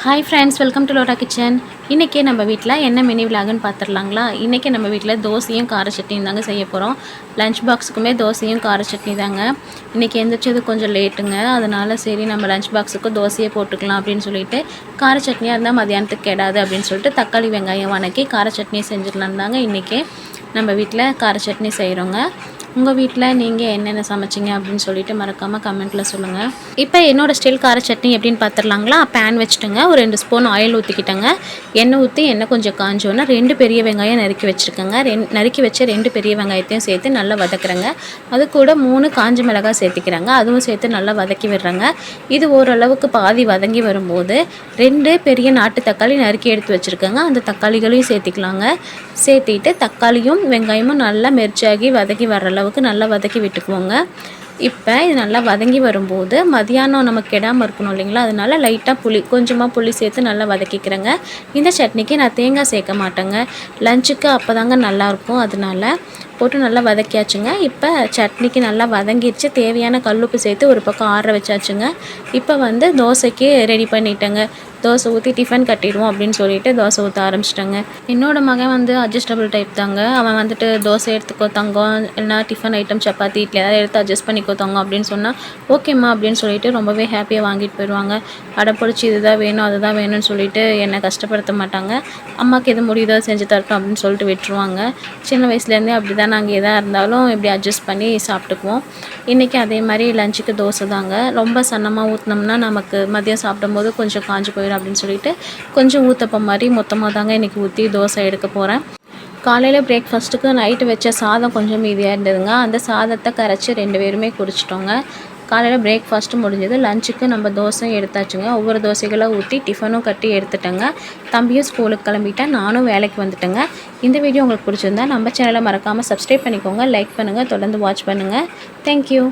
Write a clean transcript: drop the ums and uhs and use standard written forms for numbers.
Hi friends, welcome to lota kitchen. இன்றைக்கி நம்ம வீட்டில் என்ன மினி விலாகுன்னு பார்த்துடலாங்களா. இன்றைக்கி நம்ம வீட்டில் தோசையும் கார சட்னியும் தாங்க செய்ய போகிறோம். லஞ்ச் பாக்ஸுக்குமே தோசையும் கார சட்னி தாங்க. இன்றைக்கி எந்திரிச்சது கொஞ்சம் லேட்டுங்க, அதனால் சரி நம்ம லஞ்ச் பாக்ஸுக்கு தோசையே போட்டுக்கலாம் அப்படின்னு சொல்லிட்டு, கார சட்னியாக இருந்தால் மதியானத்துக்கு கெடாது அப்படின்னு சொல்லிட்டு தக்காளி வெங்காயம் வணக்கி கார சட்னியை செஞ்சிடலாம் தாங்க இன்றைக்கி நம்ம வீட்டில் கார சட்னி செய்கிறோங்க. உங்கள் வீட்டில் நீங்கள் என்னென்ன சமைச்சிங்க அப்படின்னு சொல்லிட்டு மறக்காமல் கமெண்ட்டில் சொல்லுங்கள். இப்போ என்னோடய ஸ்டைல் கார சட்னி எப்படின்னு பார்த்துடலாங்களா. பேன் வச்சுட்டுங்க, ஒரு 2 ஸ்பூன் ஆயில் ஊற்றிக்கிட்டேங்க. எண்ணெய் ஊற்றி எண்ணெய் கொஞ்சம் காஞ்சோன்னா 2 பெரிய வெங்காயம் நறுக்கி வச்சுருக்கேங்க. நறுக்கி வச்ச 2 பெரிய வெங்காயத்தையும் சேர்த்து நல்லா வதக்குறேங்க. அது கூட 3 காஞ்ச மிளகாய் சேர்த்துக்கிறேங்க. அதுவும் சேர்த்து நல்லா வதக்கி விடுறேங்க. இது ஓரளவுக்கு பாதி வதங்கி வரும்போது 2 பெரிய நாட்டு தக்காளி நறுக்கி எடுத்து வச்சுருக்கேங்க. அந்த தக்காளிகளையும் சேர்த்திக்கலாங்க. சேர்த்திட்டு தக்காளியும் வெங்காயமும் நல்லா மெர்ச்சாகி வதக்கி வர அளவுக்கு நல்லா வதக்கி விட்டுக்குவோங்க. இப்போ இது நல்லா வதங்கி வரும்போது மதியானம் நமக்கு கெடாமல் இருக்கணும் இல்லைங்களா, அதனால லைட்டாக கொஞ்சமாக புளி சேர்த்து நல்லா வதக்கிக்கிறேங்க. இந்த சட்னிக்கு நான் தேங்காய் சேர்க்க மாட்டேங்க, லஞ்சுக்கு அப்போ தாங்க நல்லாயிருக்கும். அதனால போட்டு நல்லா வதக்கியாச்சுங்க. இப்போ சட்னிக்கு நல்லா வதங்கிடுச்சு. தேவையான கல்லுப்பு சேர்த்து ஒரு பக்கம் ஆற வச்சாச்சுங்க. இப்போ தோசைக்கு ரெடி பண்ணிட்டேங்க. தோசை ஊற்றி டிஃபன் கட்டிடுவோம் அப்படின்னு சொல்லிட்டு தோசை ஊற்ற ஆரம்பிச்சிட்டேங்க. என்னோடய மகன் அட்ஜஸ்டபிள் டைப் தாங்க. அவன் தோசை எடுத்துக்கோ தங்கம், இல்லைனா டிஃபன் ஐட்டம் சப்பாத்தி இட்லி ஏதாவது எடுத்து அட்ஜஸ்ட் பண்ணிக்கோ தங்கம் அப்படின்னு சொன்னால் ஓகேம்மா அப்படின்னு சொல்லிட்டு ரொம்பவே ஹாப்பியாக வாங்கிட்டு போயிடுவாங்க. அடைப்பிடிச்சி இதுதான் வேணும் அதுதான் வேணும்னு சொல்லிட்டு என்னை கஷ்டப்படுத்த மாட்டாங்க. அம்மாவுக்கு எது முடியுதோ செஞ்சு தரட்டும் அப்படின்னு சொல்லிட்டு விட்டுருவாங்க. சின்ன வயசுலேருந்தே அப்படி தான் நாங்கள் எதாக இருந்தாலும் இப்படி அட்ஜஸ்ட் பண்ணி சாப்பிட்டுக்குவோம். இன்றைக்கி அதே மாதிரி லஞ்சுக்கு தோசை தாங்க. ரொம்ப சன்னமாக ஊற்றினோம்னா நமக்கு மதியம் சாப்பிடும்போது கொஞ்சம் காஞ்சி போயிடும் அப்படின்னு சொல்லிட்டு கொஞ்சம் ஊத்தப்பம் மாதிரி மொத்தமாக தாங்க இன்றைக்கி ஊற்றி தோசை எடுக்க போகிறேன். காலையில் பிரேக்ஃபாஸ்ட்டுக்கு நைட்டு வச்ச சாதம் கொஞ்சம் மீதியாக இருந்ததுங்க. அந்த சாதத்தை கரைச்சி 2 பேருமே குடிச்சிட்டோங்க. காலையில் பிரேக்ஃபாஸ்ட்டு முடிஞ்சது. லஞ்சுக்கு நம்ம தோசை எடுத்தாச்சுங்க. ஒவ்வொரு தோசைகளாக ஊற்றி டிஃபனும் கட்டி எடுத்துட்டேங்க. தம்பியும் ஸ்கூலுக்கு கிளம்பிட்டேன், நானும் வேலைக்கு வந்துட்டேங்க. இந்த வீடியோ உங்களுக்கு பிடிச்சிருந்தா நம்ம சேனலை மறக்காமல் சப்ஸ்கிரைப் பண்ணிக்கோங்க, லைக் பண்ணுங்கள், தொடர்ந்து வாட்ச் பண்ணுங்கள். தேங்க்யூ.